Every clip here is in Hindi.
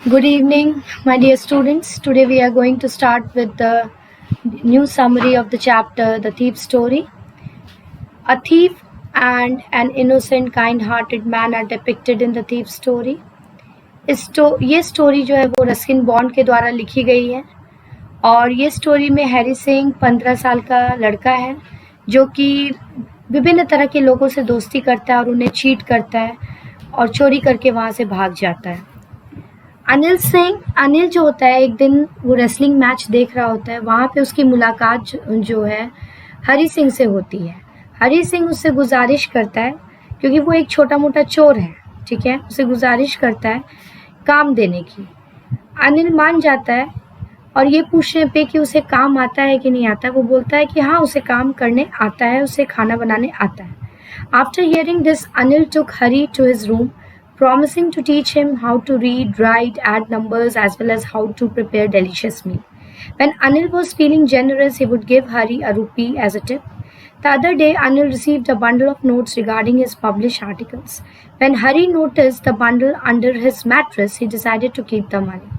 Good evening, my dear students. Today we are going to start with the new summary of the chapter The Thief's Story. A thief and an innocent, kind-hearted man are depicted in the thief's story. ये स्टोरी जो है वो रस्किन बॉन्ड के द्वारा लिखी गई है और ये स्टोरी में हैरी सिंह 15 साल का लड़का है जो कि विभिन्न तरह के लोगों से दोस्ती करता है और उन्हें चीट करता है और चोरी करके वहाँ से भाग जाता है। अनिल जो होता है, एक दिन वो रेसलिंग मैच देख रहा होता है। वहाँ पे उसकी मुलाकात जो है हरी सिंह से होती है। हरी सिंह उससे गुजारिश करता है, क्योंकि वो एक छोटा मोटा चोर है, ठीक है, उसे गुजारिश करता है काम देने की। अनिल मान जाता है और ये पूछने पे कि उसे काम आता है कि नहीं आता है, वो बोलता है कि हाँ, उसे काम करने आता है, उसे खाना बनाने आता है। After hearing this, Anil took Hari to his room, promising to teach him how to read, write, add numbers, as well as how to prepare delicious meal. When Anil was feeling generous, he would give Hari a rupee as a tip. The other day, Anil received a bundle of notes regarding his published articles. When Hari noticed the bundle under his mattress, he decided to keep the money.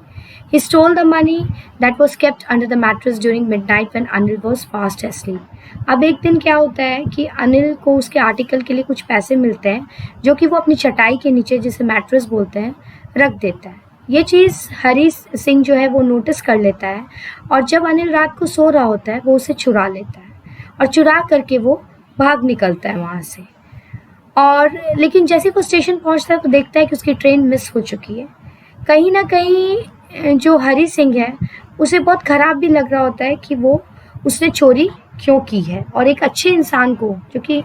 He stole the money that was kept under the mattress during midnight when Anil was fast asleep. अब एक दिन क्या होता है कि अनिल को उसके आर्टिकल के लिए कुछ पैसे मिलते हैं जो कि वो अपनी चटाई के नीचे, जिसे मैट्रेस बोलते हैं, रख देता है। ये चीज़ हरी सिंह जो है वो नोटिस कर लेता है और जब अनिल रात को सो रहा होता है वो उसे चुरा लेता है और चुरा करके वो भाग निकलता है वहाँ से। और लेकिन जैसे वो स्टेशन पहुँचता है तो देखता है कि उसकी ट्रेन मिस हो चुकी है। कहीं ना कहीं जो हरी सिंह है उसे बहुत ख़राब भी लग रहा होता है कि वो उसने चोरी क्यों की है, और एक अच्छे इंसान को, जो कि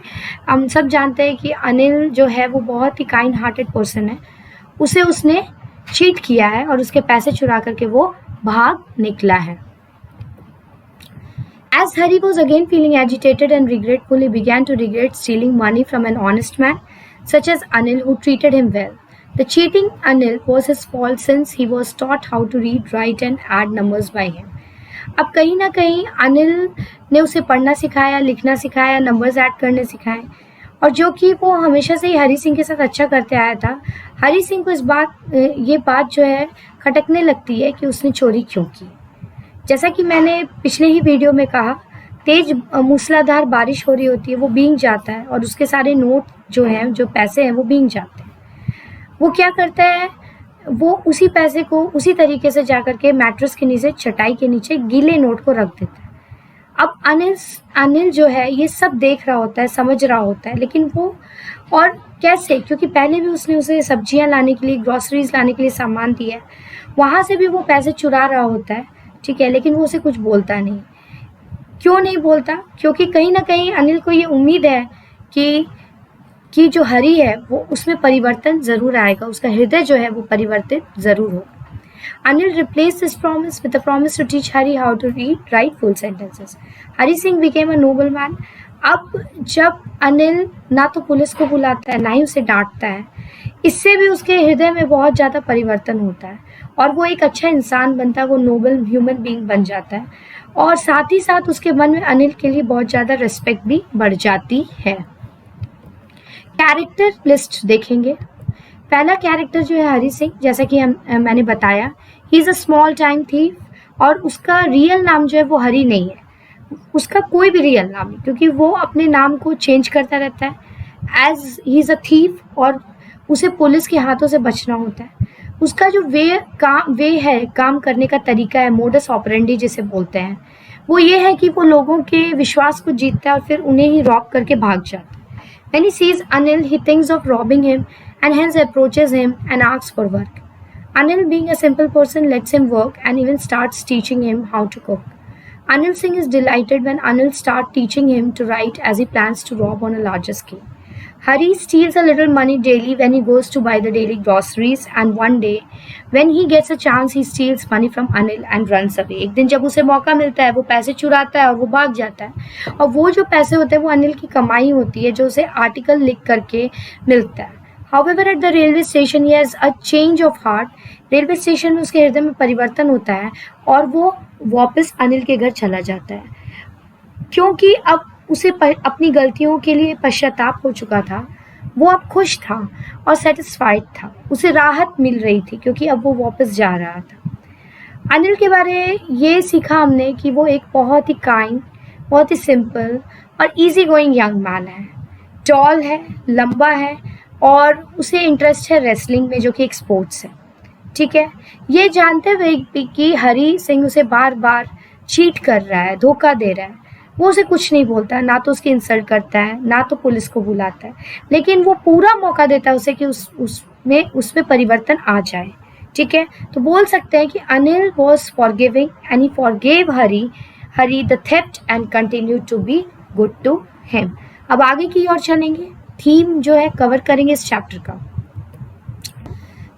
हम सब जानते हैं कि अनिल जो है वो बहुत ही काइंड हार्टेड पर्सन है, उसे उसने चीट किया है और उसके पैसे चुरा करके वो भाग निकला है। As Hari was again feeling agitated and regretful, he began to regret stealing money from an honest man, such as Anil, who treated him well. The cheating Anil was his fault since he was taught how to read, write and add numbers by him. अब कहीं ना कहीं अनिल ने उसे पढ़ना सिखाया, लिखना सिखाया, नंबर्स ऐड करने सिखाए, और जो कि वो हमेशा से ही हरी सिंह के साथ अच्छा करते आया था। हरी सिंह को ये बात जो है खटकने लगती है कि उसने चोरी क्यों की। जैसा कि मैंने पिछले ही वीडियो में कहा, तेज मूसलाधार बारिश हो रही होती है, वो भीग जाता है और उसके सारे नोट जो हैं, जो पैसे हैं, वो भीग जाते हैं। वो क्या करता है, वो उसी पैसे को उसी तरीके से जा करके मैट्रेस के नीचे, चटाई के नीचे गीले नोट को रख देता है। अब अनिल जो है ये सब देख रहा होता है, समझ रहा होता है, लेकिन वो और कैसे, क्योंकि पहले भी उसने उसे सब्जियां लाने के लिए, ग्रॉसरीज लाने के लिए सामान दिया है, वहाँ से भी वो पैसे चुरा रहा होता है, ठीक है, लेकिन वो उसे कुछ बोलता नहीं। क्यों नहीं बोलता? क्योंकि कहीं ना कहीं अनिल को ये उम्मीद है कि जो हरी है वो उसमें परिवर्तन ज़रूर आएगा, उसका हृदय जो है वो परिवर्तित ज़रूर हो। Anil replaced his promise with a promise to teach Hari how to read, write full sentences. Hari Singh became a nobleman. अब जब अनिल ना तो पुलिस को बुलाता है, ना ही उसे डांटता है, इससे भी उसके हृदय में बहुत ज़्यादा परिवर्तन होता है और वो एक अच्छा इंसान बनता है, वो नोबल ह्यूमन बीइंग बन जाता है, और साथ ही साथ उसके मन में अनिल के लिए बहुत ज़्यादा रिस्पेक्ट भी बढ़ जाती है। कैरेक्टर लिस्ट देखेंगे। पहला कैरेक्टर जो है हरी सिंह, जैसा कि मैंने बताया, ही is a small time thief, और उसका रियल नाम जो है वो हरी नहीं है, उसका कोई भी रियल नाम नहीं, क्योंकि वो अपने नाम को चेंज करता रहता है as he is a thief, और उसे पुलिस के हाथों से बचना होता है। उसका जो वे है, काम करने का तरीका है, मोडस ऑपरेंडी जिसे बोलते हैं, वो ये है कि वो लोगों के विश्वास को जीतता है और फिर उन्हें ही रॉब करके भाग जाता है। When he sees Anil, he thinks of robbing him and hence approaches him and asks for work. Anil, being a simple person, lets him work and even starts teaching him how to cook. Anil Singh is delighted when Anil starts teaching him to write, as he plans to rob on a larger scale. Hari steals a little money daily when he goes to buy the daily groceries, and one day when he gets a chance, he steals money from Anil and runs away. एक दिन जब उसे मौका मिलता है वो पैसे चुराता है और वो भाग जाता है, और वो जो पैसे होते हैं वो अनिल की कमाई होती है, जो उसे आर्टिकल लिख करके मिलता है। However, at the railway station, he has a change of heart. Railway station में उसके हृदय में परिवर्तन होता है और वो वापस अनिल के घर चला जाता है, क्योंकि अब उसे अपनी गलतियों के लिए पश्चाताप हो चुका था। वो अब खुश था और सेटिस्फाइड था। उसे राहत मिल रही थी क्योंकि अब वो वापस जा रहा था। अनिल के बारे ये सीखा हमने कि वो एक बहुत ही काइंड, बहुत ही सिंपल और इजी गोइंग यंग मैन है। टॉल है, लंबा है और उसे इंटरेस्ट है रेसलिंग में, जो कि एक स्पोर्ट्स है। ठीक है, ये जानते हुए भी कि हरी सिंह उसे बार बार चीट कर रहा है, धोखा दे रहा है, वो उसे कुछ नहीं बोलता, ना तो उसकी इंसल्ट करता है, ना तो पुलिस को बुलाता है, लेकिन वो पूरा मौका देता है उसे कि उसमें परिवर्तन आ जाए। ठीक है, तो बोल सकते हैं कि Anil was forgiving and he forgave her the theft and continue to be good to him. अब आगे की ओर चलेंगे, थीम जो है कवर करेंगे इस चैप्टर का।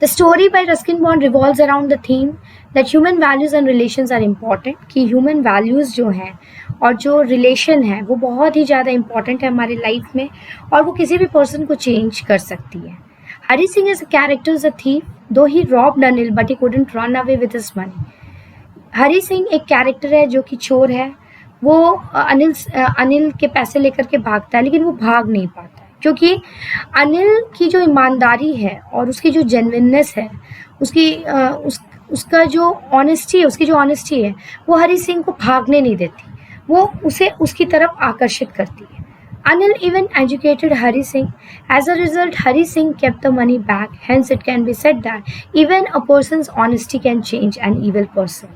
The story by Ruskin Bond revolves around the theme that human values and relations are important, कि human values जो हैं और जो relation है वो बहुत ही ज़्यादा important है हमारी लाइफ में और वो किसी भी person को change कर सकती है। Hari Singh as a character is a thief, though he robbed Anil but he couldn't run away with his money. Hari Singh एक कैरेक्टर है जो कि चोर है, वो अनिल के पैसे लेकर के भागता है, लेकिन वो भाग नहीं पाता है क्योंकि अनिल की जो ईमानदारी है और उसकी जो जेन्युइननेस है, उसका जो ऑनेस्टी है वो हरी सिंह को भागने नहीं देती, वो उसे उसकी तरफ आकर्षित करती है। Anil even educated Hari Singh. As a result, Hari Singh kept the money back. Hence, it can be said that even a person's honesty can change an evil person.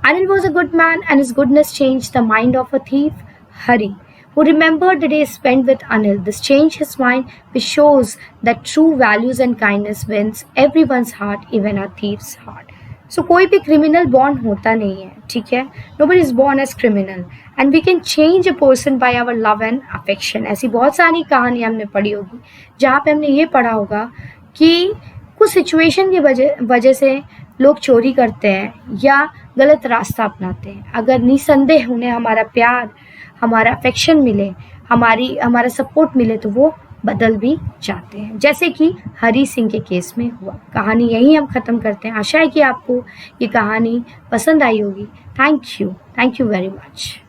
Anil was a good man, and his goodness changed the mind of a thief, Hari, who remembered the days spent with Anil. This changed his mind, which shows that true values and kindness wins everyone's heart, even a thief's heart. सो कोई भी क्रिमिनल बॉर्न होता नहीं है, ठीक है, nobody is born as criminal and we can change a person by our love and affection. ऐसी बहुत सारी कहानी हमने पढ़ी होगी जहाँ पे हमने ये पढ़ा होगा कि कुछ सिचुएशन की वजह से लोग चोरी करते हैं या गलत रास्ता अपनाते हैं। अगर निसंदेह उन्हें हमारा प्यार, हमारा अफेक्शन मिले, हमारा सपोर्ट मिले तो वो बदल भी जाते हैं, जैसे कि हरी सिंह के केस में हुआ। कहानी यहीं हम ख़त्म करते हैं। आशा है कि आपको ये कहानी पसंद आई होगी। Thank you very much.